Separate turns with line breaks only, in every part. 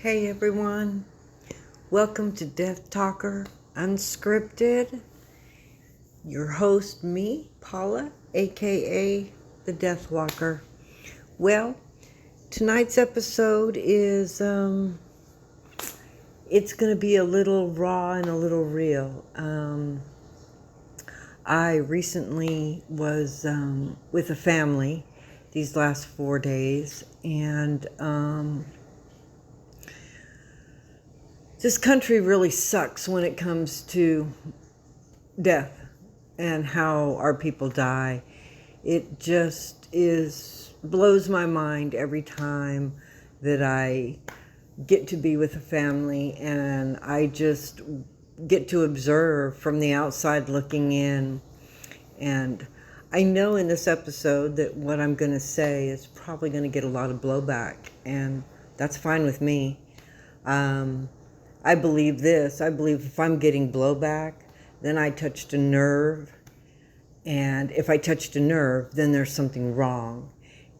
Hey everyone, welcome to Death Talker Unscripted. Your host, me, Paula, aka the Death Walker. Well, tonight's episode is it's going to be a little raw and a little real. I recently was with a family these last 4 days, and this country really sucks when it comes to death and how our people die. It just blows my mind every time that I get to be with a family and I just get to observe from the outside looking in. And I know in this episode that what I'm going to say is probably going to get a lot of blowback, and that's fine with me. I believe this. I believe if I'm getting blowback, then I touched a nerve. And if I touched a nerve, then there's something wrong.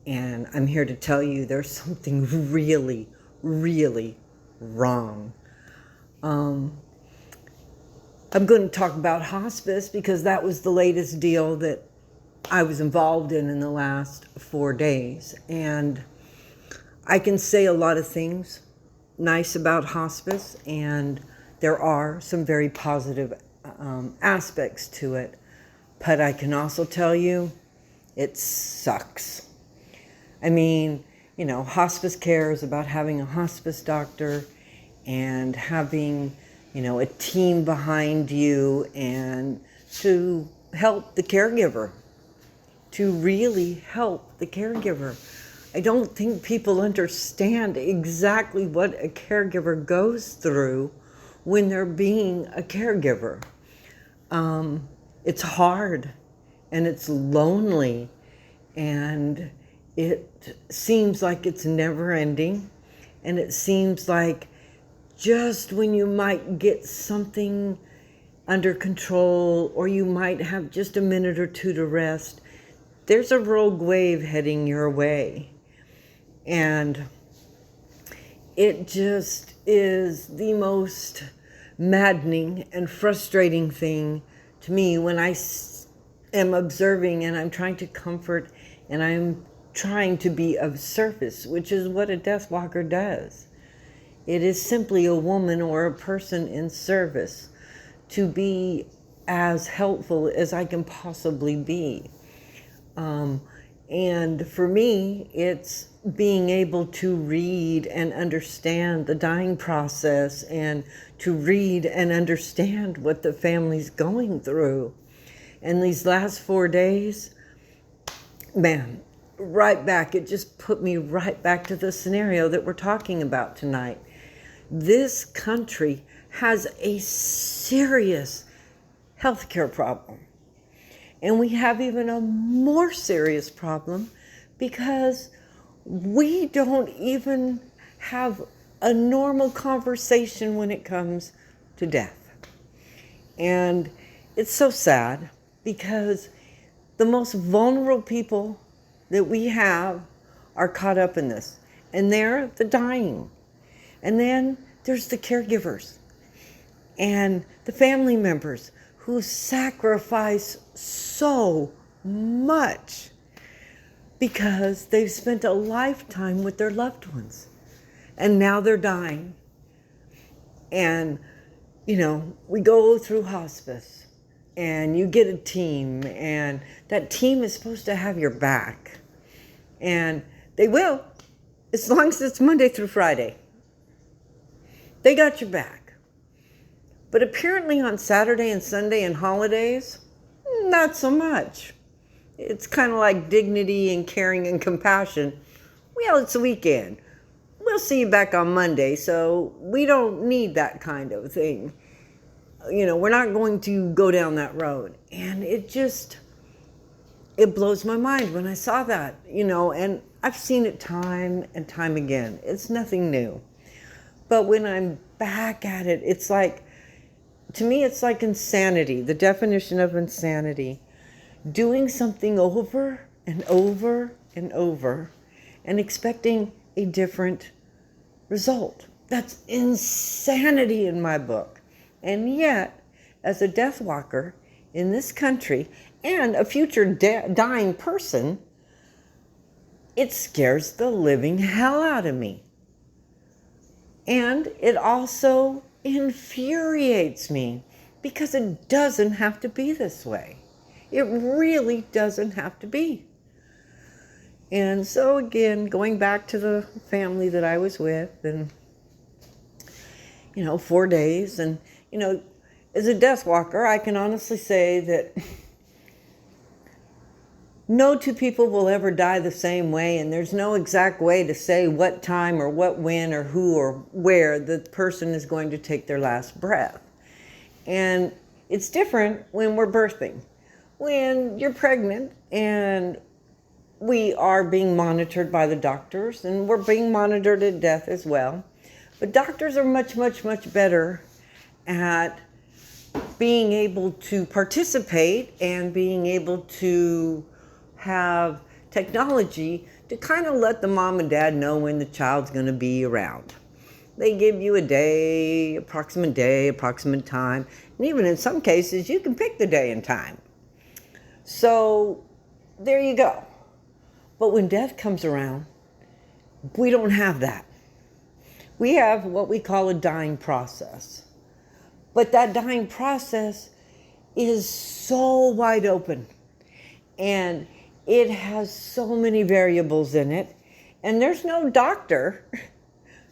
And I'm here to tell you there's something really, really wrong. I'm going to talk about hospice because that was the latest deal that I was involved in the last 4 days. And I can say a lot of things nice about hospice, and there are some very positive aspects to it, but I can also tell you it sucks. I mean, hospice care is about having a hospice doctor and having, a team behind you and to help the caregiver, to really help the caregiver. I don't think people understand exactly what a caregiver goes through when they're being a caregiver. It's hard and it's lonely and it seems like it's never ending, and it seems like just when you might get something under control or you might have just a minute or two to rest, there's a rogue wave heading your way. And it just is the most maddening and frustrating thing to me when I am observing and I'm trying to comfort and I'm trying to be of service, which is what a death walker does. It is simply a woman or a person in service to be as helpful as I can possibly be. And for me, it's being able to read and understand the dying process and to read and understand what the family's going through. And these last 4 days, man, right back, it just put me right back to the scenario that we're talking about tonight. This country has a serious healthcare problem. And we have even a more serious problem because we don't even have a normal conversation when it comes to death. And it's so sad because the most vulnerable people that we have are caught up in this. And they're the dying. And then there's the caregivers and the family members who sacrifice so much because they've spent a lifetime with their loved ones and now they're dying. And, we go through hospice and you get a team, and that team is supposed to have your back. And they will, as long as it's Monday through Friday. They got your back. But apparently on Saturday and Sunday and holidays, not so much. It's kind of like dignity and caring and compassion. Well, it's a weekend. We'll see you back on Monday, so we don't need that kind of thing. We're not going to go down that road. And it blows my mind when I saw that, and I've seen it time and time again. It's nothing new. But when I'm back at it, to me, it's like insanity, the definition of insanity. Doing something over and over and over and expecting a different result. That's insanity in my book. And yet, as a death walker in this country and a future dying person, it scares the living hell out of me. And it also infuriates me because it doesn't have to be this way. It really doesn't have to be. And so again, going back to the family that I was with, and 4 days, and as a death walker, I can honestly say that no two people will ever die the same way, and there's no exact way to say what time or what when or who or where the person is going to take their last breath. And it's different when we're birthing. When you're pregnant and we are being monitored by the doctors, and we're being monitored at death as well. But doctors are much, much, much better at being able to participate and being able to have technology to kind of let the mom and dad know when the child's going to be around. They give you a approximate time, and even in some cases, you can pick the day and time. So there you go. But when death comes around, we don't have that. We have what we call a dying process. But that dying process is so wide open, and it has so many variables in it, and there's no doctor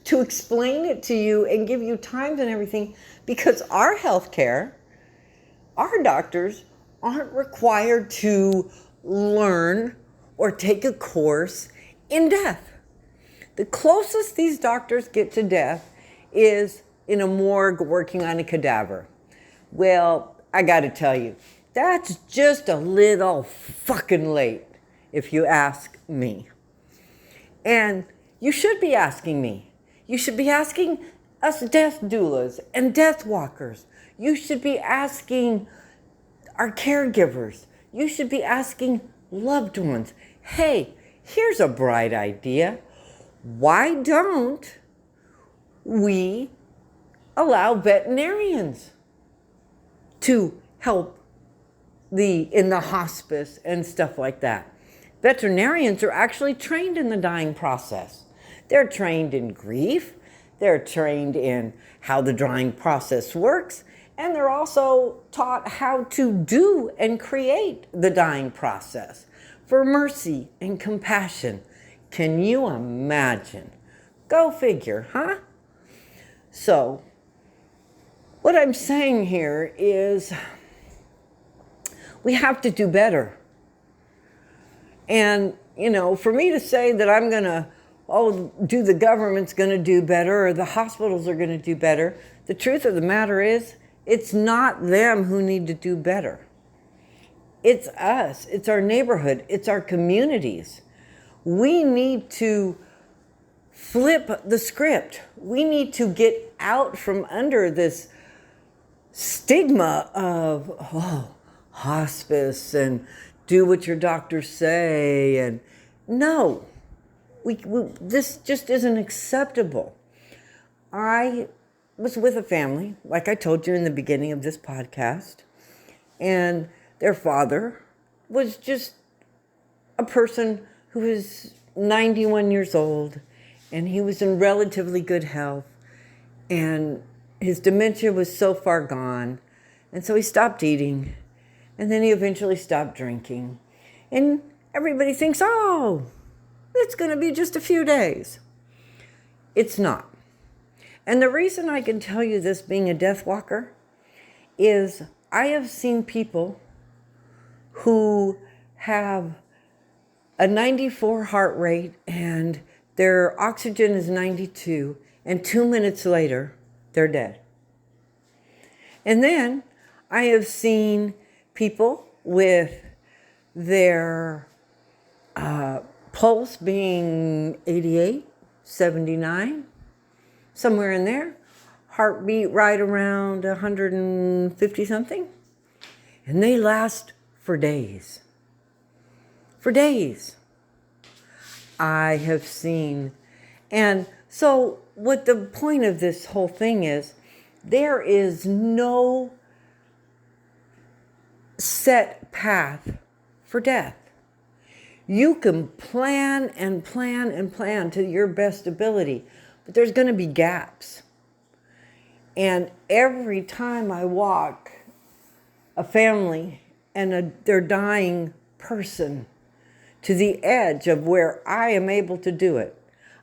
to explain it to you and give you times and everything, because our healthcare, our doctors aren't required to learn or take a course in death. The closest these doctors get to death is in a morgue working on a cadaver. Well, I gotta tell you, that's just a little fucking late, if you ask me. And you should be asking me. You should be asking us death doulas and death walkers. You should be asking our caregivers. You should be asking loved ones. Hey, here's a bright idea. Why don't we allow veterinarians to help in the hospice and stuff like that? Veterinarians are actually trained in the dying process. They're trained in grief. They're trained in how the dying process works. And they're also taught how to do and create the dying process for mercy and compassion. Can you imagine? Go figure, huh? So, what I'm saying here is we have to do better. And, for me to say that I'm going to, the government's going to do better or the hospitals are going to do better, the truth of the matter is, it's not them who need to do better. It's us. It's our neighborhood. It's our communities. We need to flip the script. We need to get out from under this stigma of, hospice and do what your doctors say. And no, this just isn't acceptable. I was with a family, like I told you in the beginning of this podcast, and their father was just a person who was 91 years old, and he was in relatively good health, and his dementia was so far gone, and so he stopped eating, and then he eventually stopped drinking. And everybody thinks, it's going to be just a few days. It's not. And the reason I can tell you this, being a death walker, is I have seen people who have a 94 heart rate and their oxygen is 92, and 2 minutes later, they're dead. And then I have seen people with their pulse being 88, 79, somewhere in there, heartbeat right around 150 something, and they last for days. For days. I have seen, and So what the point of this whole thing is, there is no set path for death. You can plan and plan and plan to your best ability, but there's going to be gaps. And every time I walk a family and their dying person to the edge of where I am able to do it,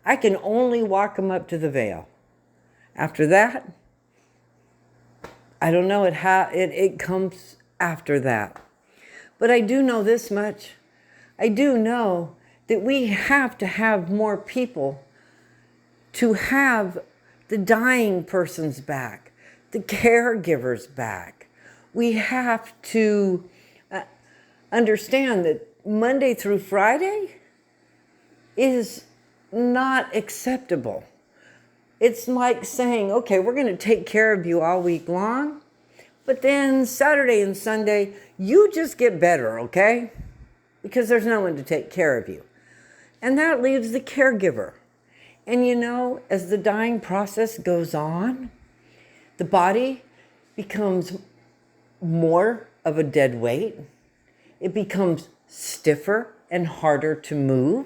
I can only walk them up to the veil. After that, I don't know, it comes after that. But I do know this much. I do know that we have to have more people to have the dying person's back, the caregiver's back. We have to understand that Monday through Friday is not acceptable. It's like saying, okay, we're going to take care of you all week long, but then Saturday and Sunday, you just get better, okay? Because there's no one to take care of you. And that leaves the caregiver. And you know, as the dying process goes on, the body becomes more of a dead weight. It becomes stiffer and harder to move.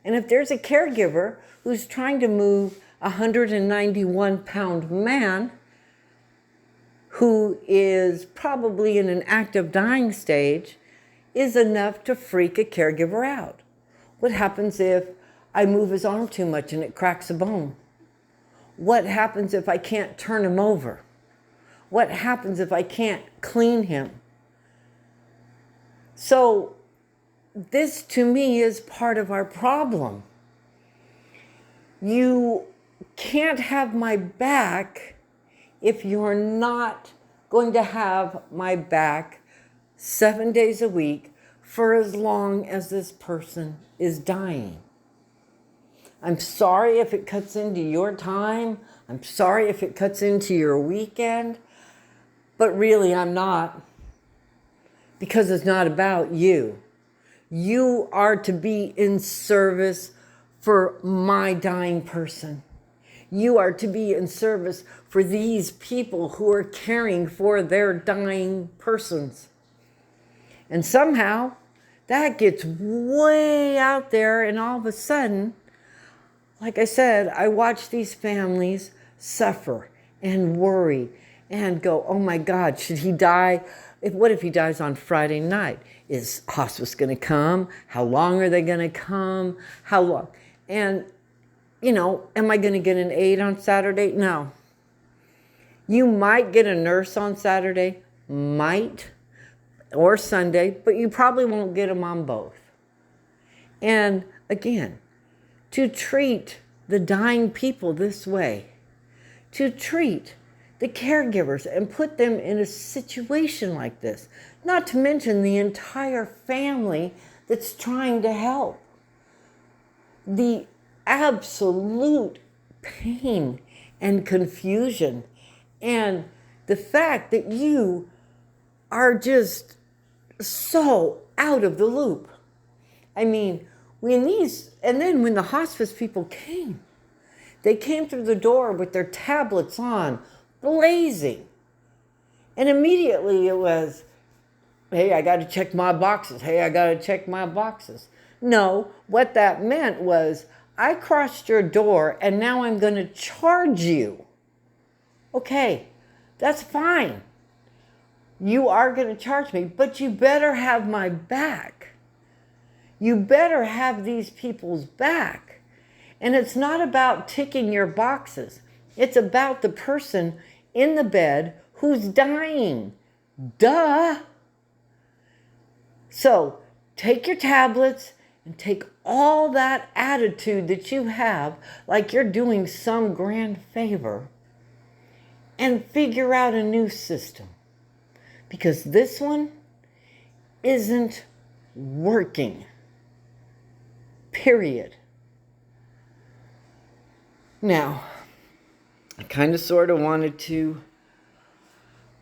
And if there's a caregiver who's trying to move a 191-pound man who is probably in an active dying stage, is enough to freak a caregiver out. What happens if I move his arm too much and it cracks a bone? What happens if I can't turn him over? What happens if I can't clean him? So this to me is part of our problem. You can't have my back if you're not going to have my back 7 days a week for as long as this person is dying. I'm sorry if it cuts into your time. I'm sorry if it cuts into your weekend. But really, I'm not. Because it's not about you. You are to be in service for my dying person. You are to be in service for these people who are caring for their dying persons. And somehow that gets way out there, and all of a sudden, like I said, I watch these families suffer and worry and go, oh my God, should he die? What if he dies on Friday night? Is hospice going to come? How long are they going to come? How long? And, you know, am I going to get an aide on Saturday? No. You might get a nurse on Saturday, might, or Sunday, but you probably won't get them on both. And again, to treat the dying people this way, to treat the caregivers and put them in a situation like this, not to mention the entire family that's trying to help. The absolute pain and confusion, and the fact that you are just so out of the loop. I mean, when the hospice people came, they came through the door with their tablets on, blazing. And immediately it was, hey, I got to check my boxes. Hey, I got to check my boxes. No, what that meant was, I crossed your door and now I'm going to charge you. Okay, that's fine. You are going to charge me, but you better have my back. You better have these people's back. And it's not about ticking your boxes. It's about the person in the bed who's dying. Duh. So take your tablets and take all that attitude that you have, like you're doing some grand favor, and figure out a new system. Because this one isn't working. Period. Now, I kind of sort of wanted to,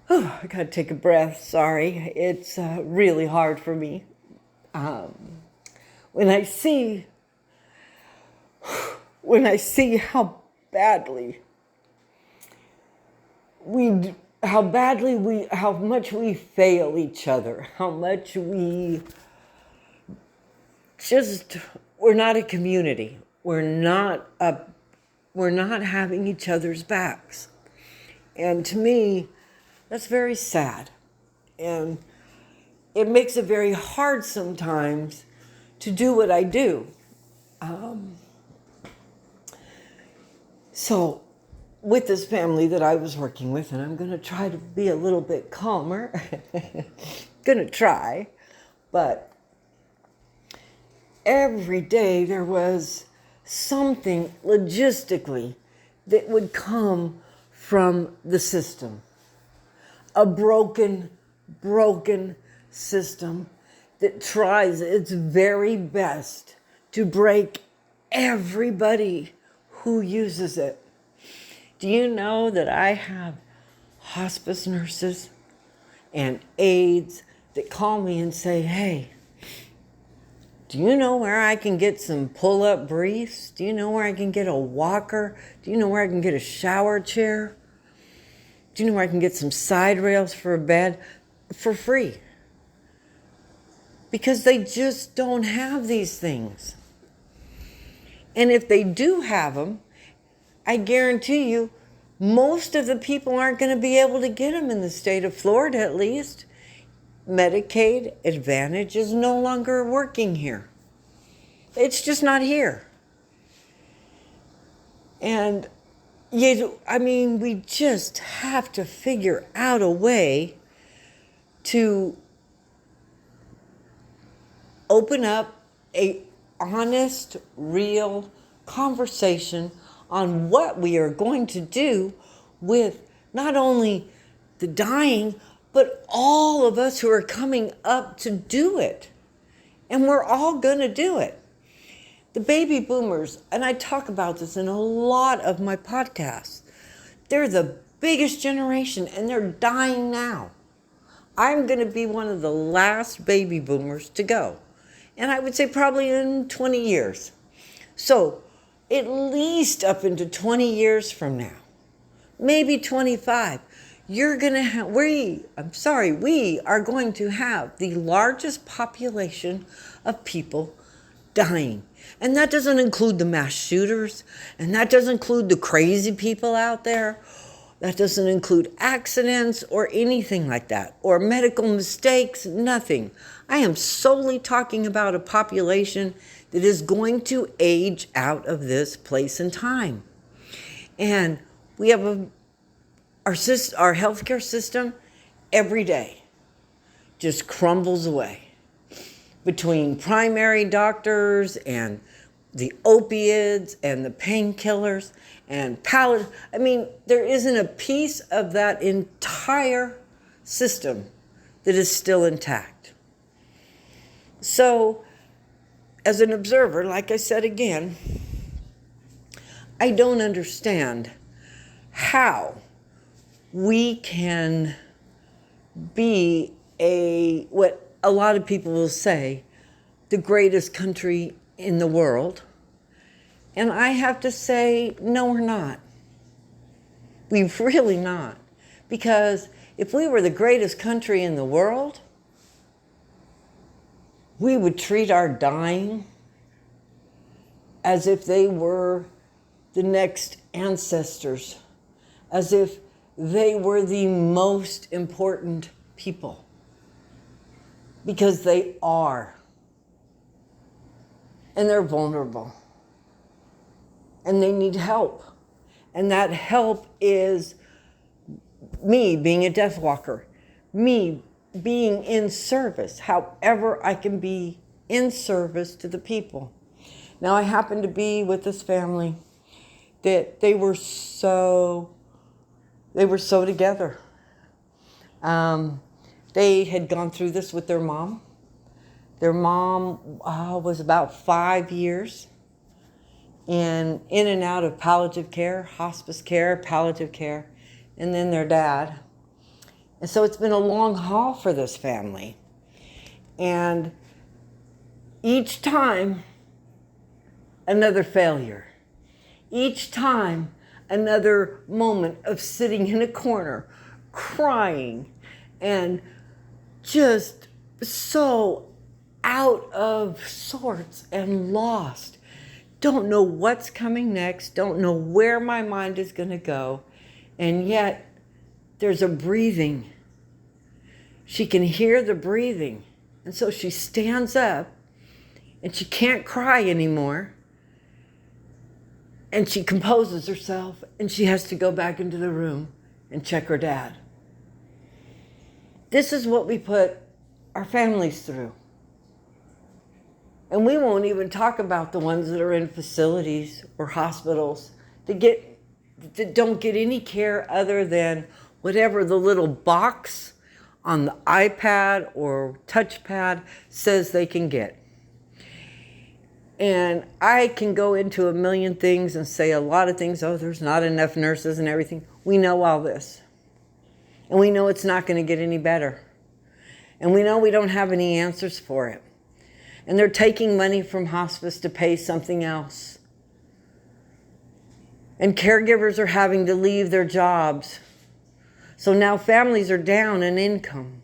I gotta take a breath, sorry. It's really hard for me. When I see when I see how much we fail each other, how much we're not a community. We're not having each other's backs. And to me, that's very sad. And it makes it very hard sometimes to do what I do. So with this family that I was working with, and I'm going to try to be a little bit calmer, going to try, but every day there was something logistically that would come from the system. A broken system that tries its very best to break everybody who uses it. Do you know that I have hospice nurses and aides that call me and say, hey, do you know where I can get some pull-up briefs? Do you know where I can get a walker? Do you know where I can get a shower chair? Do you know where I can get some side rails for a bed for free? Because they just don't have these things. And if they do have them, I guarantee you, most of the people aren't going to be able to get them in the state of Florida, at least. Medicaid Advantage is no longer working here. It's just not here. And we just have to figure out a way to open up a honest, real conversation on what we are going to do with not only the dying, but all of us who are coming up to do it. And we're all going to do it. The baby boomers, and I talk about this in a lot of my podcasts, they're the biggest generation and they're dying now. I'm going to be one of the last baby boomers to go. And I would say probably in 20 years. So at least up into 20 years from now, maybe 25, we are going to have the largest population of people dying. And that doesn't include the mass shooters, and that doesn't include the crazy people out there. That doesn't include accidents or anything like that, or medical mistakes, nothing. I am solely talking about a population that is going to age out of this place and time. And we have our healthcare system every day just crumbles away. Between primary doctors and the opiates and the painkillers and there isn't a piece of that entire system that is still intact. So, as an observer, like I said again, I don't understand how we can be what a lot of people will say, the greatest country in the world. And I have to say, no, we're not. We're really not. Because if we were the greatest country in the world, we would treat our dying as if they were the next ancestors, as if they were the most important people. Because they are. And they're vulnerable. And they need help. And that help is me being a death walker, me being in service, however I can be in service to the people. Now, I happen to be with this family that they were so together. They had gone through this with their mom. Their mom was about 5 years in and out of palliative care, hospice care, palliative care, and then their dad. And so it's been a long haul for this family. And each time, another failure. Each time, another moment of sitting in a corner, crying, and just so out of sorts and lost. Don't know what's coming next, don't know where my mind is going to go, and yet there's a breathing. She can hear the breathing, and so she stands up, and she can't cry anymore, and she composes herself, and she has to go back into the room and check her dad. This is what we put our families through. And we won't even talk about the ones that are in facilities or hospitals that don't get any care other than whatever the little box on the iPad or touchpad says they can get. And I can go into a million things and say a lot of things. Oh, there's not enough nurses and everything. We know all this. And we know it's not going to get any better. And we know we don't have any answers for it. And they're taking money from hospice to pay something else. And caregivers are having to leave their jobs. So now families are down in income.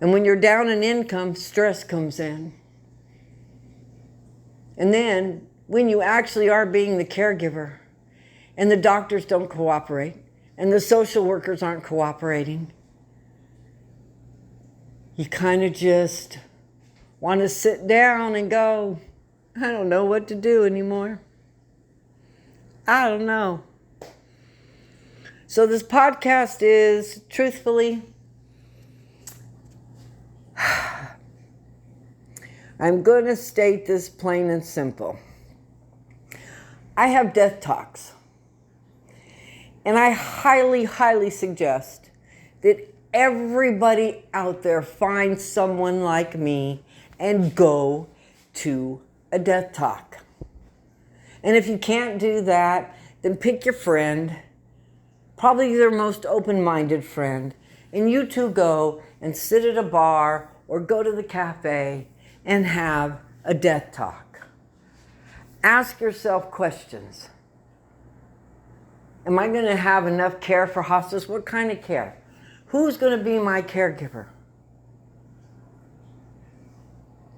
And when you're down in income, stress comes in. And then when you actually are being the caregiver and the doctors don't cooperate and the social workers aren't cooperating, you kind of just want to sit down and go, I don't know what to do anymore. I don't know. So this podcast is, truthfully, I'm going to state this plain and simple. I have death talks. And I highly, highly suggest that everybody out there find someone like me and go to a death talk. And if you can't do that, then pick your friend, probably their most open-minded friend, and you two go and sit at a bar or go to the cafe and have a death talk. Ask yourself questions. Am I going to have enough care for hospice? What kind of care? Who's going to be my caregiver?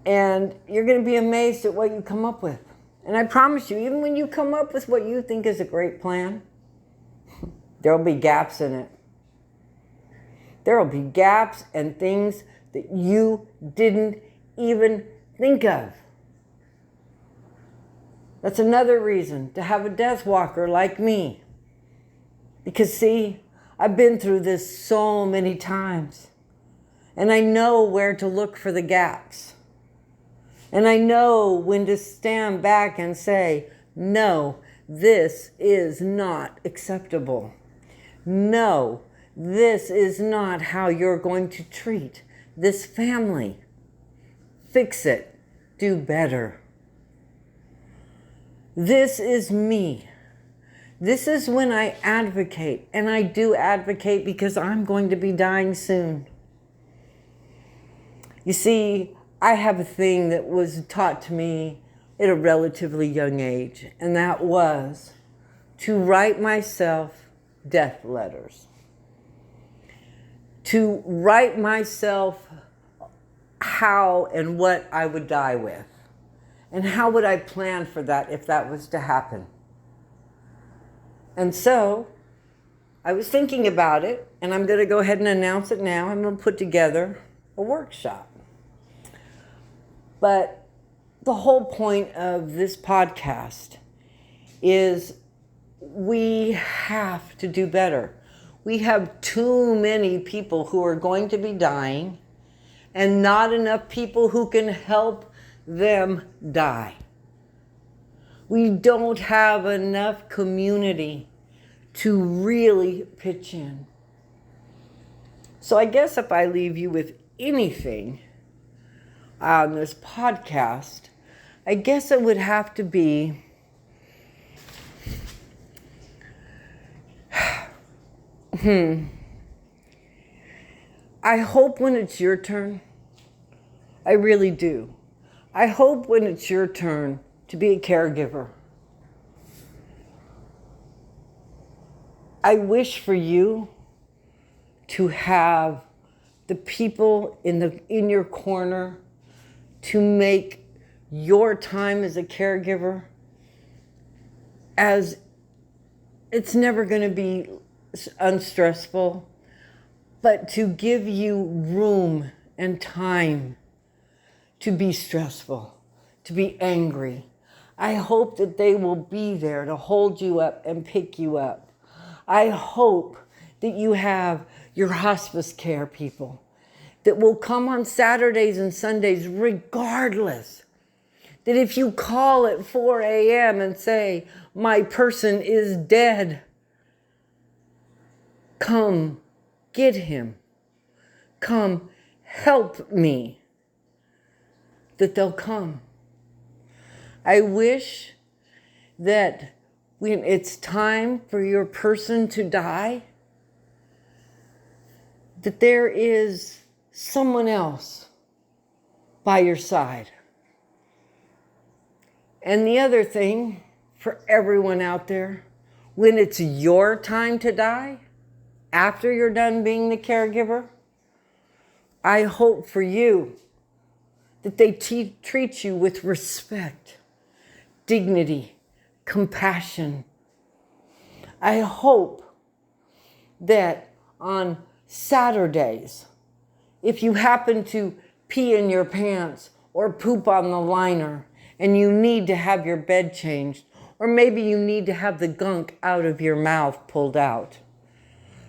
And you're going to be amazed at what you come up with. And I promise you, even when you come up with what you think is a great plan, there will be gaps in it. There will be gaps and things that you didn't even think of. That's another reason to have a death walker like me. Because see, I've been through this so many times. And I know where to look for the gaps. And I know when to stand back and say, no, this is not acceptable. No, this is not how you're going to treat this family. Fix it. Do better. This is me. This is when I advocate. And I do advocate because I'm going to be dying soon. You see, I have a thing that was taught to me at a relatively young age, and that was to write myself death letters. To write myself how and what I would die with, and how would I plan for that if that was to happen. And so I was thinking about it, and I'm going to go ahead and announce it now. I'm going to put together a workshop. But the whole point of this podcast is we have to do better. We have too many people who are going to be dying and not enough people who can help them die. We don't have enough community to really pitch in. So I guess if I leave you with anything on this podcast, I guess it would have to be I hope when it's your turn, I really do. I hope when it's your turn to be a caregiver, I wish for you to have the people in your corner to make your time as a caregiver as it's never going to be unstressful, but to give you room and time to be stressful, to be angry. I hope that they will be there to hold you up and pick you up. I hope that you have your hospice care people that will come on Saturdays and Sundays regardless. That if you call at 4 a.m. and say, my person is dead, come get him. Come help me. That they'll come. I wish that when it's time for your person to die, that there is someone else by your side. And the other thing for everyone out there, when it's your time to die, after you're done being the caregiver, I hope for you that they treat you with respect, dignity, compassion. I hope that on Saturdays, if you happen to pee in your pants or poop on the liner and you need to have your bed changed, or maybe you need to have the gunk out of your mouth pulled out,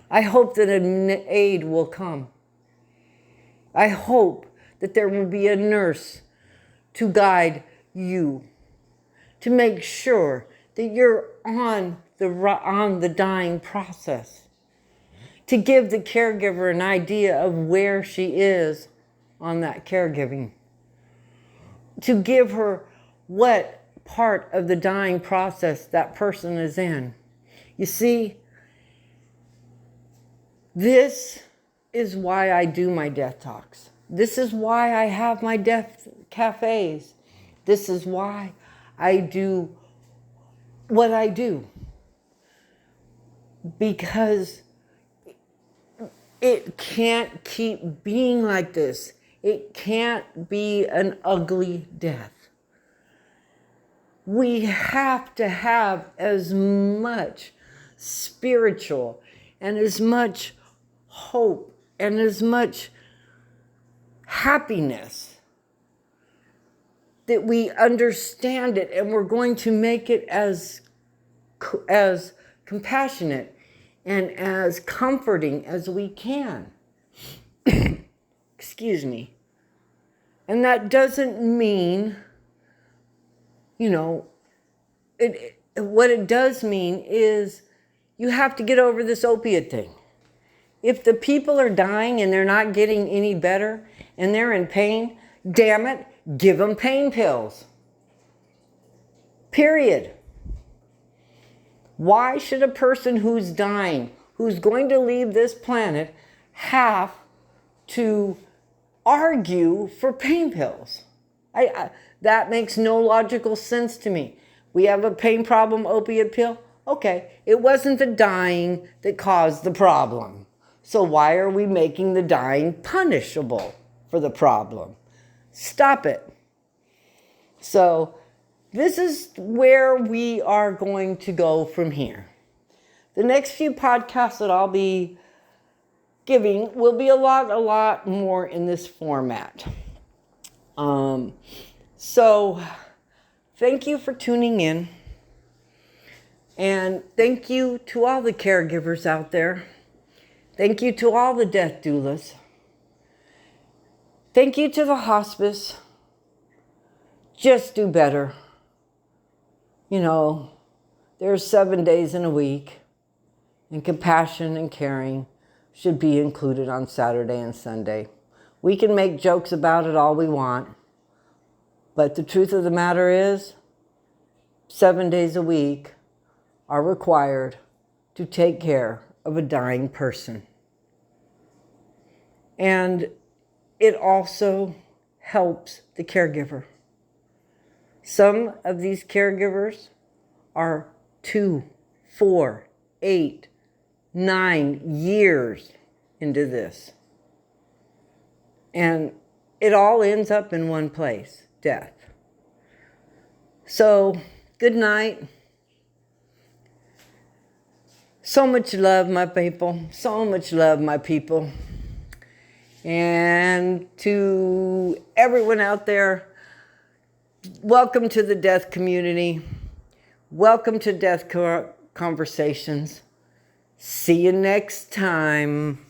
I hope that an aide will come. I hope that there will be a nurse to guide you, to make sure that you're on the dying process, to give the caregiver an idea of where she is on that caregiving, to give her what part of the dying process that person is in. You see, this is why I do my death talks. This is why I have my death cafes. This is why I do what I do. Because it can't keep being like this. It can't be an ugly death. We have to have as much spiritual and as much hope and as much happiness that we understand it, and we're going to make it as compassionate and as comforting as we can. Excuse me. And that doesn't mean, what it does mean is you have to get over this opiate thing. If the people are dying and they're not getting any better and they're in pain, damn it, give them pain pills. Period. Why should a person who's dying, who's going to leave this planet, have to argue for pain pills? That makes no logical sense to me. We have a pain problem, opiate pill. Okay, it wasn't the dying that caused the problem. So why are we making the dying punishable for the problem? Stop it. So this is where we are going to go from here. The next few podcasts that I'll be giving will be a lot more in this format. So thank you for tuning in. And thank you to all the caregivers out there. Thank you to all the death doulas. Thank you to the hospice. Just do better. There's 7 days in a week, and compassion and caring should be included on Saturday and Sunday. We can make jokes about it all we want, but the truth of the matter is, 7 days a week are required to take care of a dying person. And it also helps the caregiver. Some of these caregivers are 2, 4, 8, 9 years into this. And it all ends up in one place, death. So, good night. So much love, my people. So much love, my people. And to everyone out there, welcome to the death community. Welcome to Death Conversations. See you next time.